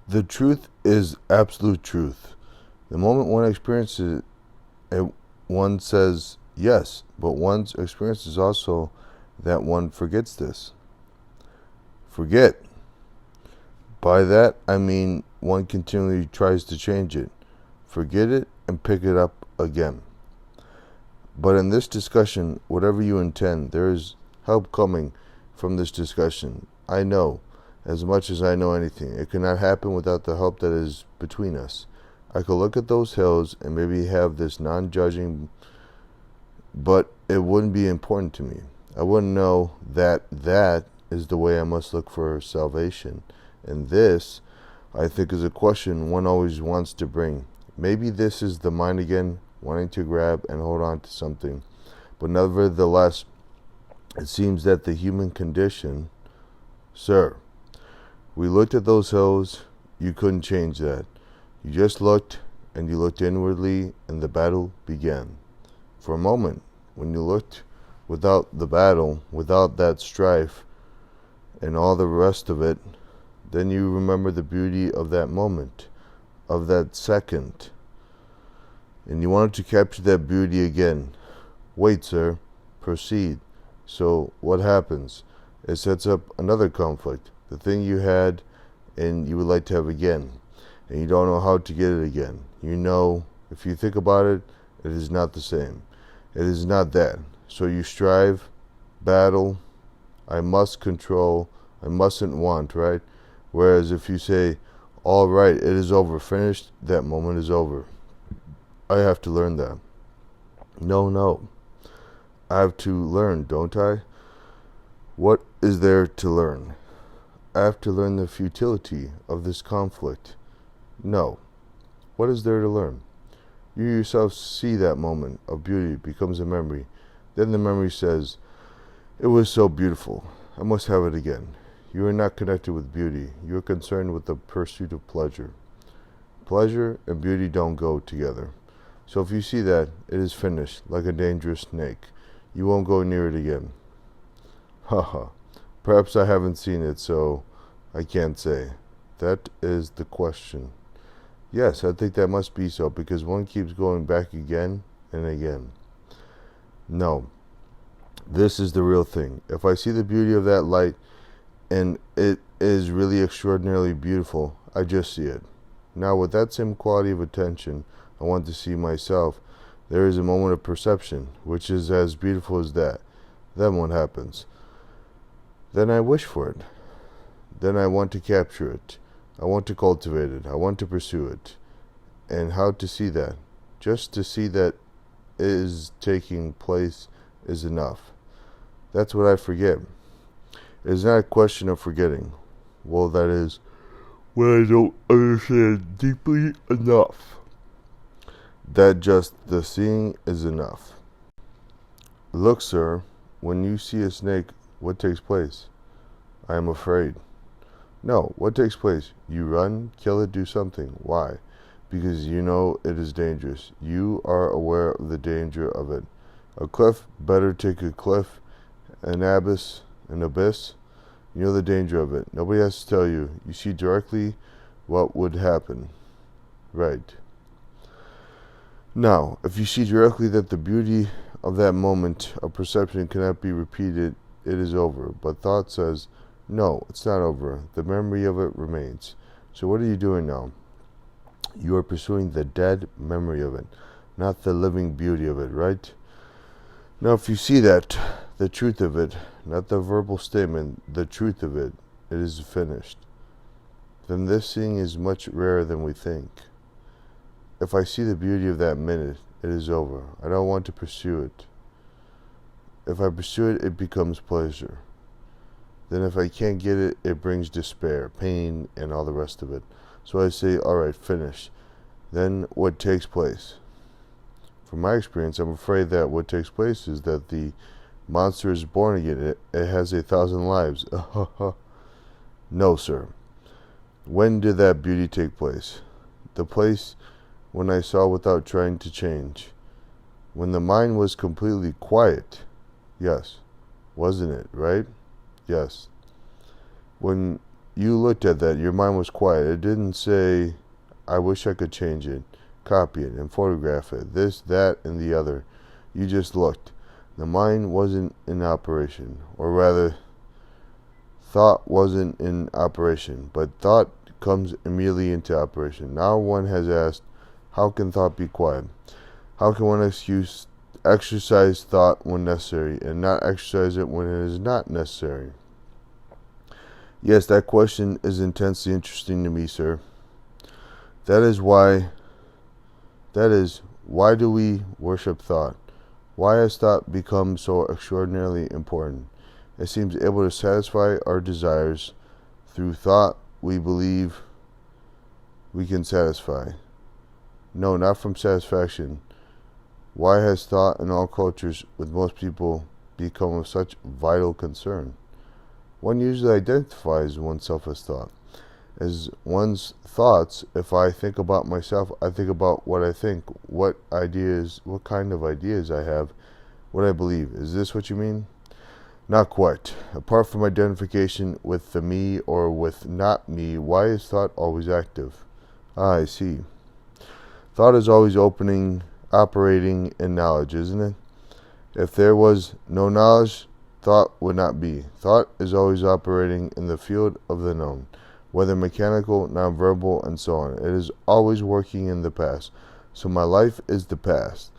The truth is absolute truth. The moment one experiences it, one says yes, but one's experience is also that one forgets this. Forget. By that, I mean one continually tries to change it, forget it, and pick it up again. But in this discussion, whatever you intend, there is help coming from this discussion. I know, as much as I know anything, it cannot happen without the help that is between us. I could look at those hills and maybe have this non-judging, but it wouldn't be important to me. I wouldn't know that that is the way I must look for salvation. And this, I think, is a question one always wants to bring. Maybe this is the mind again, wanting to grab and hold on to something. But nevertheless, it seems that the human condition, sir, we looked at those hills, you couldn't change that. You just looked, and you looked inwardly, and the battle began. For a moment, when you looked without the battle, without that strife, and all the rest of it, then you remember the beauty of that moment, of that second, and you wanted to capture that beauty again. Wait, sir, proceed. So what happens? It sets up another conflict, the thing you had and you would like to have again, and you don't know how to get it again. You know, if you think about it, it is not the same. It is not that. So you strive, battle, I must control, I mustn't want, right? Whereas if you say, all right, it is over, finished, that moment is over. I have to learn that. No. I have to learn, don't I? What is there to learn? I have to learn the futility of this conflict. No. What is there to learn? You yourself see that moment of beauty becomes a memory. Then the memory says, it was so beautiful. I must have it again. You are not connected with beauty. You are concerned with the pursuit of pleasure. Pleasure and beauty don't go together. So if you see that, it is finished, like a dangerous snake. You won't go near it again. Haha. Perhaps I haven't seen it, so I can't say. That is the question. Yes, I think that must be so, because one keeps going back again and again. No. This is the real thing. If I see the beauty of that light, and it is really extraordinarily beautiful, I just see it. Now, with that same quality of attention, I want to see myself. There is a moment of perception, which is as beautiful as that. Then what happens? Then I wish for it. Then I want to capture it. I want to cultivate it. I want to pursue it. And how to see that? Just to see that it is taking place is enough. That's what I forget. It is not a question of forgetting. Well, that is what I don't understand deeply enough. That just the seeing is enough. Look, sir, when you see a snake, what takes place? I am afraid. No, what takes place? You run, kill it, do something. Why? Because you know it is dangerous. You are aware of the danger of it. A cliff, better take a cliff. An abyss. You know the danger of it. Nobody has to tell you. You see directly what would happen. Right. Now, if you see directly that the beauty of that moment of perception cannot be repeated, it is over. But thought says, no, it's not over. The memory of it remains. So what are you doing now? You are pursuing the dead memory of it, not the living beauty of it, right? Now, if you see that, the truth of it, not the verbal statement, the truth of it, it is finished. Then this seeing is much rarer than we think. If I see the beauty of that minute, it is over. I don't want to pursue it. If I pursue it, it becomes pleasure. Then if I can't get it, it brings despair, pain, and all the rest of it. So I say, all right, finish. Then what takes place? From my experience, I'm afraid that what takes place is that the monster is born again. It has 1,000 lives. No, sir. When did that beauty take place? The place when I saw without trying to change. When the mind was completely quiet. Yes. Wasn't it, right? Yes. When you looked at that, your mind was quiet. It didn't say, I wish I could change it, copy it, and photograph it, this, that, and the other. You just looked. The mind wasn't in operation, or rather, thought wasn't in operation, but thought comes immediately into operation. Now one has asked, how can thought be quiet? How can one exercise thought when necessary and not exercise it when it is not necessary? Yes, that question is intensely interesting to me, sir. That is why do we worship thought? Why has thought become so extraordinarily important? It seems able to satisfy our desires through thought we believe we can satisfy. No, not from satisfaction. Why has thought in all cultures with most people become of such vital concern? One usually identifies oneself as thought. As one's thoughts, if I think about myself, I think about what I think, what kind of ideas I have, what I believe. Is this what you mean? Not quite. Apart from identification with the me or with not me, why is thought always active? Ah, I see. Thought is always operating in knowledge, isn't it? If there was no knowledge, thought would not be. Thought is always operating in the field of the known, whether mechanical, nonverbal, and so on. It is always working in the past. So my life is the past.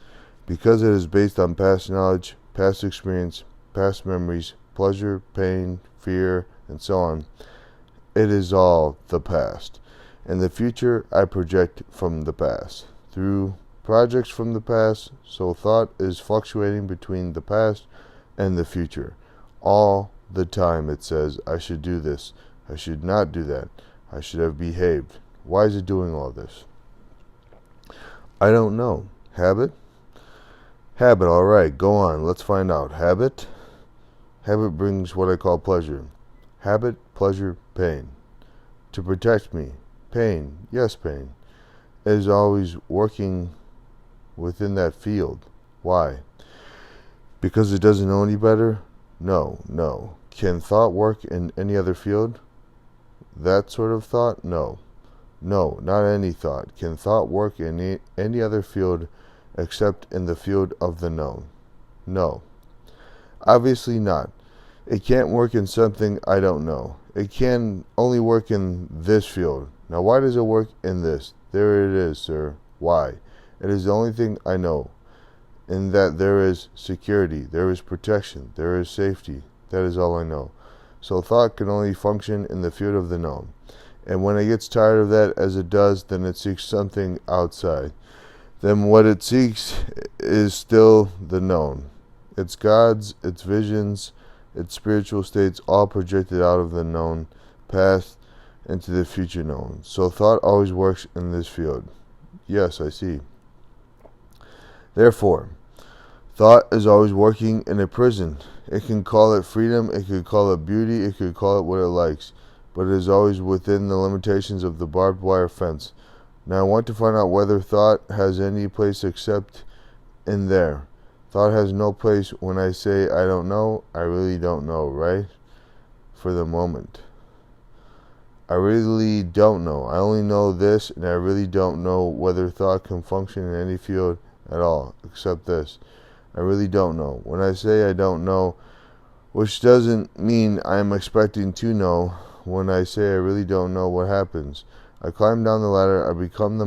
Because it is based on past knowledge, past experience, past memories, pleasure, pain, fear, and so on, it is all the past. In the future, I project from the past. Through projects from the past, so thought is fluctuating between the past and the future. All the time it says, I should do this, I should not do that, I should have behaved. Why is it doing all this? I don't know. Habit? Habit, alright, go on, let's find out. Habit? Habit brings what I call pleasure. Habit, pleasure, pain. To protect me. Pain, yes, pain. It is always working within that field. Why? Because it doesn't know any better? No. Can thought work in any other field? That sort of thought? No, not any thought. Can thought work in any other field except in the field of the known? No. Obviously not. It can't work in something I don't know. It can only work in this field. Now why does it work in this? There it is, sir. Why? It is the only thing I know. In that there is security, there is protection, there is safety. That is all I know. So thought can only function in the field of the known. And when it gets tired of that, as it does, then it seeks something outside. Then what it seeks is still the known. Its gods, its visions, its spiritual states, all projected out of the known past into the future known. So thought always works in this field. Yes, I see. Therefore, thought is always working in a prison. It can call it freedom, it could call it beauty, it could call it what it likes, but it is always within the limitations of the barbed wire fence. Now I want to find out whether thought has any place except in there. Thought has no place when I say I don't know, I really don't know, right? For the moment. I really don't know. I only know this, and I really don't know whether thought can function in any field at all, except this. I really don't know. When I say I don't know, which doesn't mean I am expecting to know, when I say I really don't know, what happens? I climb down the ladder, I become the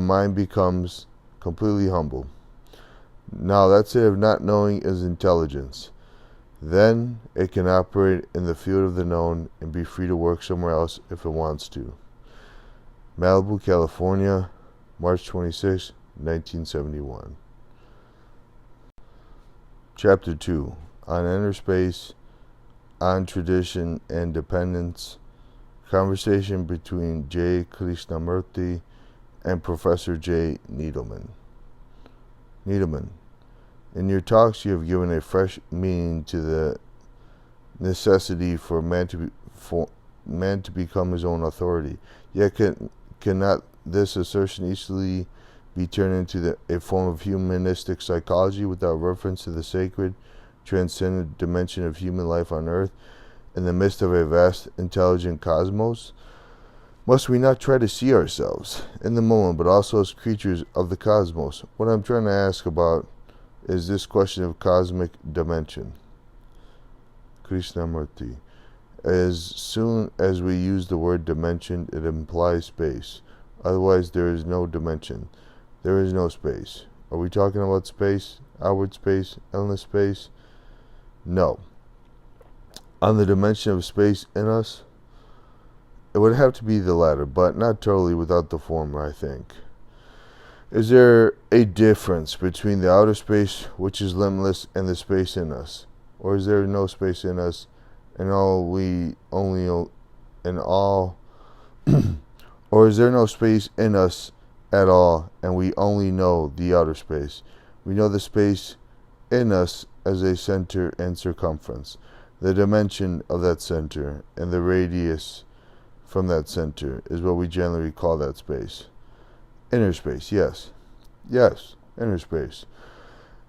mind becomes completely humble. Now that state of not knowing is intelligence. Then it can operate in the field of the known and be free to work somewhere else if it wants to. Malibu, California, March 26, 1971. Chapter 2. On Inner Space, on Tradition and Dependence. Conversation between J. Krishnamurti and Professor J. Needleman. Needleman. In your talks, you have given a fresh meaning to the necessity for man to become his own authority. Yet cannot this assertion easily be turned into a form of humanistic psychology without reference to the sacred, transcendent dimension of human life on earth? in the midst of a vast, intelligent cosmos? Must we not try to see ourselves in the moment, but also as creatures of the cosmos? What I'm trying to ask about is this question of cosmic dimension. Krishnamurti. As soon as we use the word dimension, it implies space. Otherwise, there is no dimension. There is no space. Are we talking about space? Outward space? Endless space? No. On the dimension of space in us, it would have to be the latter, but not totally without the former, I think. Is there a difference between the outer space, which is limitless, and the space in us? Or is there no space in us, and or is there no space in us at all, and we only know the outer space? We know the space in us as a center and circumference, the dimension of that center, and the radius from that center is what we generally call that space. Inner space, yes. Yes, inner space.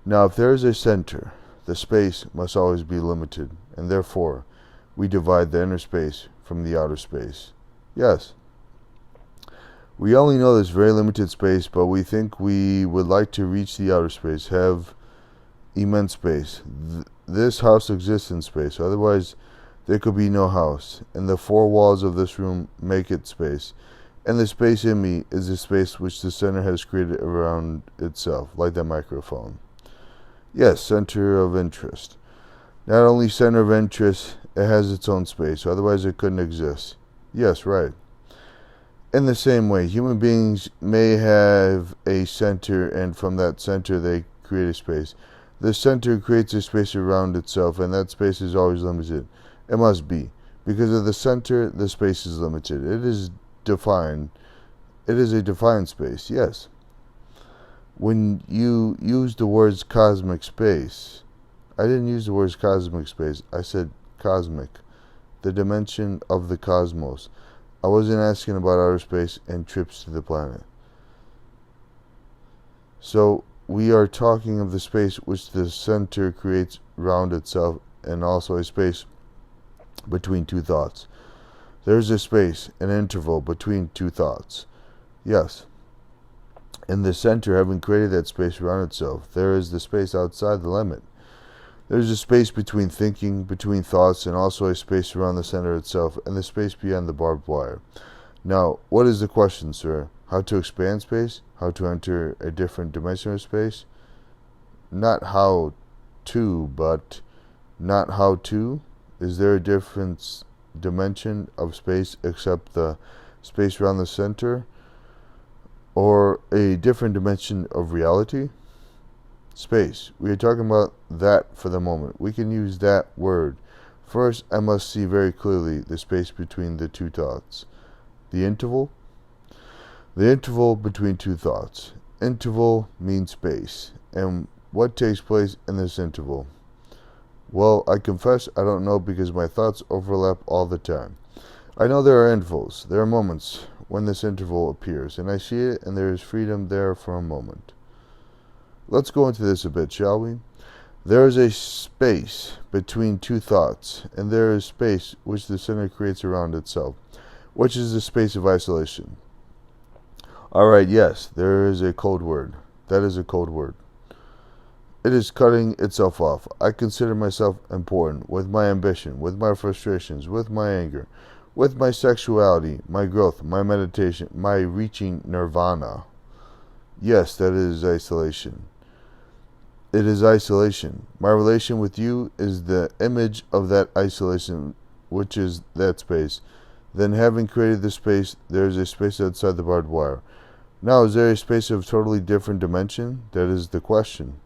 Now, if there is a center, the space must always be limited, and therefore, we divide the inner space from the outer space. Yes. We only know this very limited space, but we think we would like to reach the outer space, have immense space. This house exists in space, otherwise there could be no house, and the four walls of this room make it space. And the space in me is the space which the center has created around itself, like that microphone. Yes, center of interest. Not only center of interest, it has its own space, otherwise it couldn't exist. Yes, right. In the same way, human beings may have a center, and from that center they create a space. The center creates a space around itself, and that space is always limited. It must be. Because of the center, the space is limited. It is defined. It is a defined space, yes. When you use the words cosmic space, I didn't use the words cosmic space. I said cosmic, the dimension of the cosmos. I wasn't asking about outer space and trips to the planet. So we are talking of the space which the center creates around itself, and also a space between two thoughts. There is a space, an interval between two thoughts. Yes. In the center, having created that space around itself, there is the space outside the limit. There is a space between thinking, between thoughts, and also a space around the center itself, and the space beyond the barbed wire. Now, what is the question, sir? How to expand space? How to enter a different dimension of space? Not how to, but not how to? Is there a different dimension of space except the space around the center? Or a different dimension of reality? Space. We are talking about that for the moment. We can use that word. First, I must see very clearly the space between the two thoughts. The interval? The interval between two thoughts. Interval means space. And what takes place in this interval? Well, I confess I don't know, because my thoughts overlap all the time. I know there are intervals. There are moments when this interval appears, and I see it, and there is freedom there for a moment. Let's go into this a bit, shall we? There is a space between two thoughts, and there is space which the center creates around itself, which is the space of isolation. Alright, yes, there is a code word. That is a code word. It is cutting itself off. I consider myself important, with my ambition, with my frustrations, with my anger, with my sexuality, my growth, my meditation, my reaching nirvana. Yes, that is isolation. It is isolation. My relation with you is the image of that isolation, which is that space. Then, having created the space, there is a space outside the barbed wire. Now, is there a space of totally different dimension? That is the question.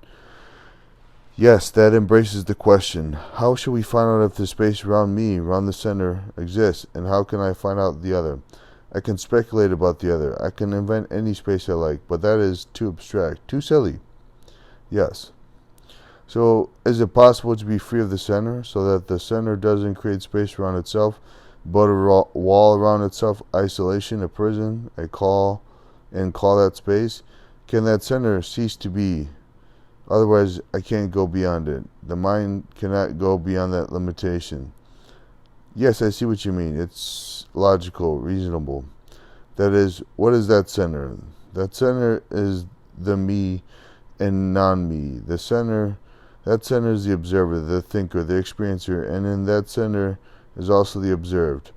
Yes, that embraces the question. How shall we find out if the space around me, around the center, exists, and how can I find out the other? I can speculate about the other. I can invent any space I like, but that is too abstract, too silly. Yes. So, is it possible to be free of the center, so that the center doesn't create space around itself, but a wall around itself, isolation, a prison, call that space? Can that center cease to be? Otherwise, I can't go beyond it. The mind cannot go beyond that limitation. Yes, I see what you mean. It's logical, reasonable. That is, what is that center? That center is the me and non-me. That center is the observer, the thinker, the experiencer, and in that center is also the observed.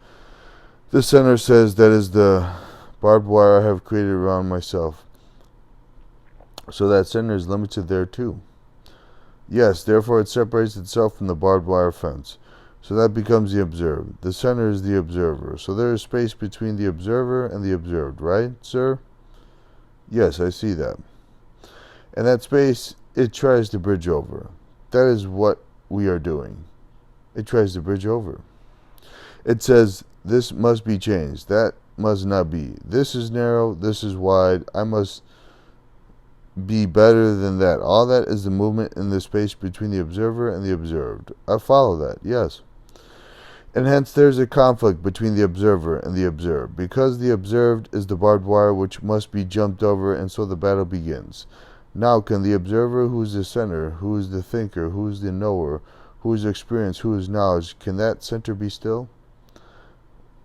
The center says that is the barbed wire I have created around myself. So that center is limited there too. Yes, therefore it separates itself from the barbed wire fence. So that becomes the observed. The center is the observer. So there is space between the observer and the observed, right, sir? Yes, I see that. And that space, it tries to bridge over. That is what we are doing. It tries to bridge over. It says, this must be changed. That must not be. This is narrow. This is wide. I must be better than that. All that is the movement in the space between the observer and the observed. I follow that, yes. And hence there is a conflict between the observer and the observed, because the observed is the barbed wire which must be jumped over, and so the battle begins. Now can the observer, who is the center, who is the thinker, who is the knower, who is experience, who is knowledge, can that center be still?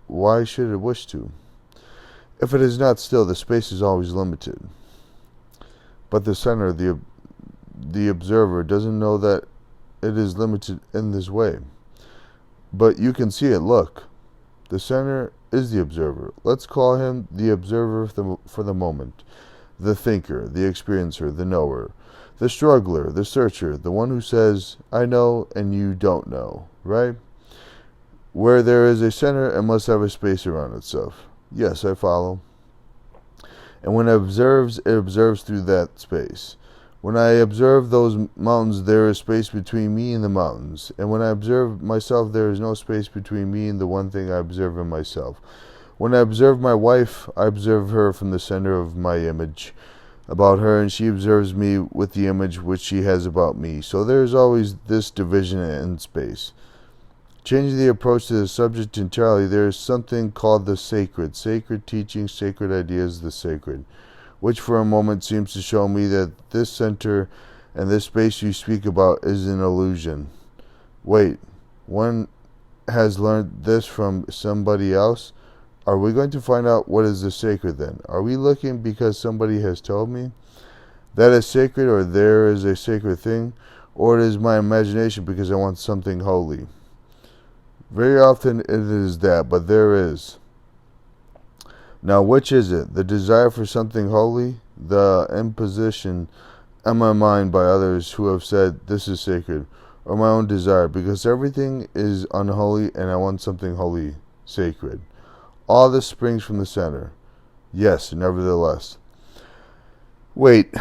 Why should it wish to? If it is not still, the space is always limited. But the center, the observer, doesn't know that it is limited in this way. But you can see it, look. The center is the observer. Let's call him the observer for the moment. The thinker, the experiencer, the knower, the struggler, the searcher, the one who says, I know and you don't know, right? Where there is a center, it must have a space around itself. Yes, I follow. And when it observes through that space. When I observe those mountains, there is space between me and the mountains. And when I observe myself, there is no space between me and the one thing I observe in myself. When I observe my wife, I observe her from the center of my image about her, and she observes me with the image which she has about me. So there is always this division in space. Changing the approach to the subject entirely, there is something called the sacred. Sacred teaching, sacred ideas, the sacred, which for a moment seems to show me that this center and this space you speak about is an illusion. Wait, one has learned this from somebody else? Are we going to find out what is the sacred then? Are we looking because somebody has told me that is sacred, or there is a sacred thing, or it is my imagination because I want something holy? Very often it is that, but there is. Now, which is it? The desire for something holy? The imposition on my mind by others who have said this is sacred? Or my own desire? Because everything is unholy and I want something holy, sacred. All this springs from the center. Yes, nevertheless. Wait,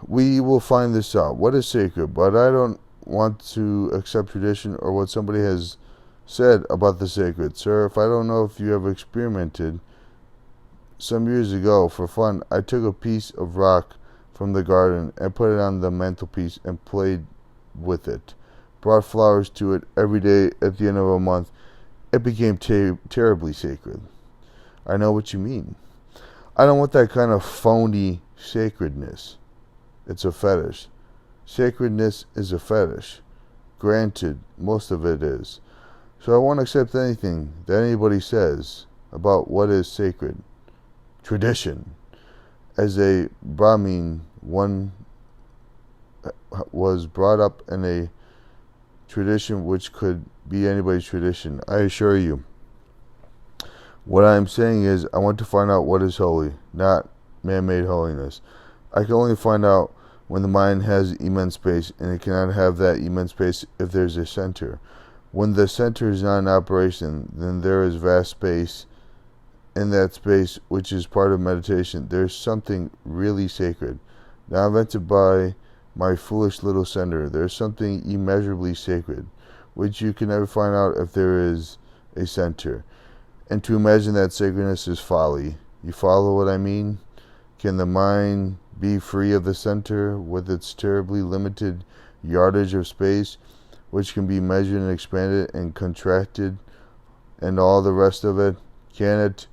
we will find this out. What is sacred? But I don't want to accept tradition or what somebody has said about the sacred. Sir, if I don't know if you have experimented, some years ago, for fun, I took a piece of rock from the garden and put it on the mantelpiece and played with it. Brought flowers to it every day at the end of a month. It became terribly sacred. I know what you mean. I don't want that kind of phony sacredness. It's a fetish. Sacredness is a fetish. Granted, most of it is. So I won't accept anything that anybody says about what is sacred. Tradition. As a Brahmin, one was brought up in a tradition which could be anybody's tradition. I assure you. What I am saying is, I want to find out what is holy, not man-made holiness. I can only find out when the mind has immense space, and it cannot have that immense space if there is a center. When the center is not in operation, then there is vast space. In that space, which is part of meditation, there is something really sacred, now invented by my foolish little center. There is something immeasurably sacred, which you can never find out if there is a center. And to imagine that sacredness is folly. You follow what I mean? Can the mind be free of the center with its terribly limited yardage of space, which can be measured and expanded and contracted and all the rest of it? Can it?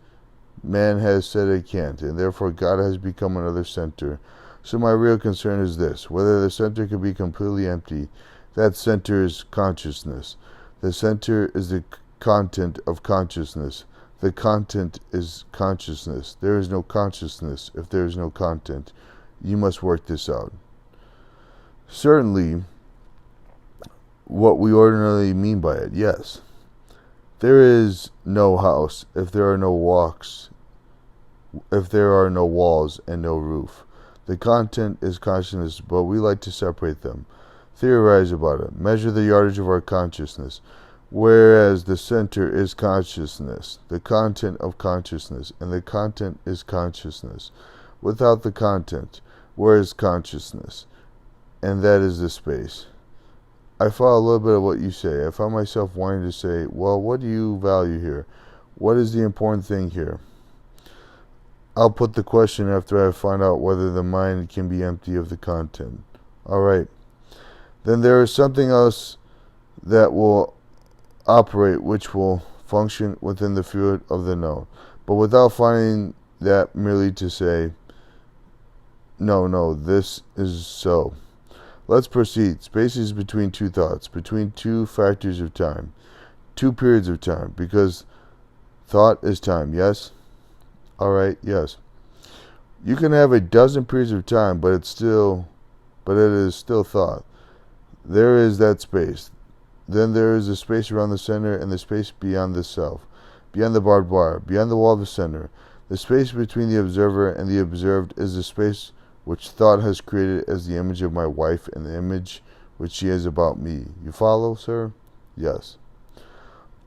Man has said it can't, and therefore God has become another center. So my real concern is this: whether the center can be completely empty. That center is consciousness. The center is the content of consciousness. The content is consciousness. There is no consciousness if there is no content. You must work this out. Certainly, what we ordinarily mean by it, yes. There is no house if there are no walks, if there are no walls and no roof. The content is consciousness, but we like to separate them. Theorize about it. Measure the yardage of our consciousness. Whereas the center is consciousness, the content of consciousness, and the content is consciousness. Without the content, where is consciousness? And that is the space. I follow a little bit of what you say. I found myself wanting to say, well, what do you value here? What is the important thing here? I'll put the question after I find out whether the mind can be empty of the content. All right. Then there is something else that will operate, which will function within the field of the known, but without finding that merely to say, no, this is so. Let's proceed. Space is between two thoughts, between two factors of time, two periods of time, because thought is time, yes? All right, yes. You can have a dozen periods of time, but it is still thought. There is that space. Then there is the space around the center and the space beyond the self, beyond the barbed wire, beyond the wall of the center. The space between the observer and the observed is the space which thought has created as the image of my wife and the image which she is about me. You follow, sir? Yes.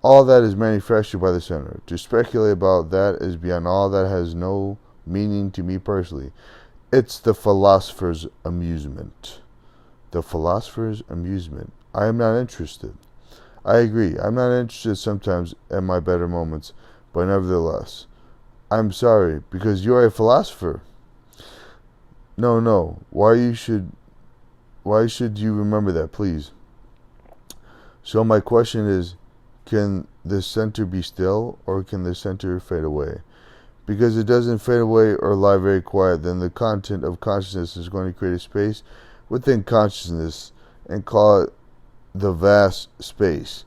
All that is manufactured by the center. To speculate about that is beyond all that has no meaning to me personally. It's the philosopher's amusement. The philosopher's amusement. I am not interested. I agree. I'm not interested sometimes at my better moments, but nevertheless. I'm sorry, because you're a philosopher. No. Why should you remember that, please? So my question is, can the center be still, or can the center fade away? Because it doesn't fade away or lie very quiet, then the content of consciousness is going to create a space within consciousness and call it the vast space.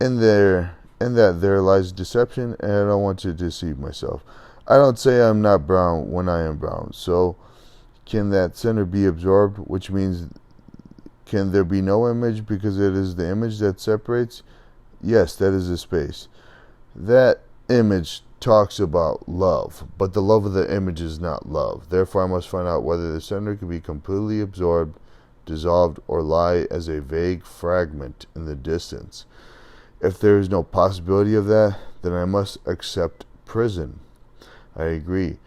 In that there lies deception, and I don't want to deceive myself. I don't say I'm not brown when I am brown. So can that center be absorbed, which means can there be no image because it is the image that separates? Yes, that is the space. That image talks about love, but the love of the image is not love. Therefore, I must find out whether the center can be completely absorbed, dissolved, or lie as a vague fragment in the distance. If there is no possibility of that, then I must accept prison. I agree.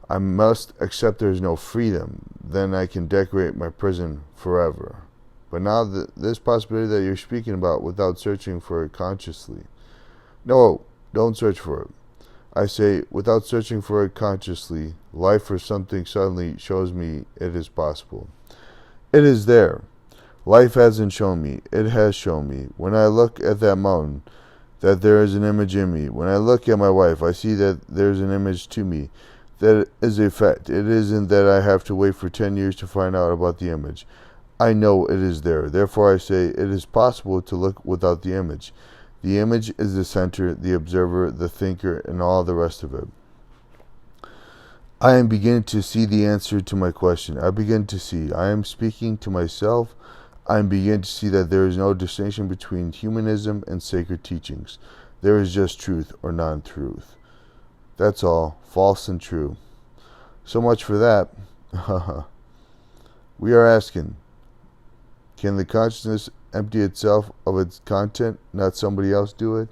I must accept there is no freedom. Then I can decorate my prison forever. But now this possibility that you're speaking about without searching for it consciously. No, don't search for it. I say, without searching for it consciously, life or something suddenly shows me it is possible. It is there. Life hasn't shown me. It has shown me. When I look at that mountain, that there is an image in me. When I look at my wife, I see that there is an image to me. That is a fact. It isn't that I have to wait for 10 years to find out about the image. I know it is there. Therefore I say it is possible to look without the image. The image is the center, the observer, the thinker, and all the rest of it. I am beginning to see the answer to my question. I begin to see. I am speaking to myself. I am beginning to see that there is no distinction between humanism and sacred teachings. There is just truth or non-truth. That's all. False and true. So much for that. We are asking, can the consciousness empty itself of its content, not somebody else do it?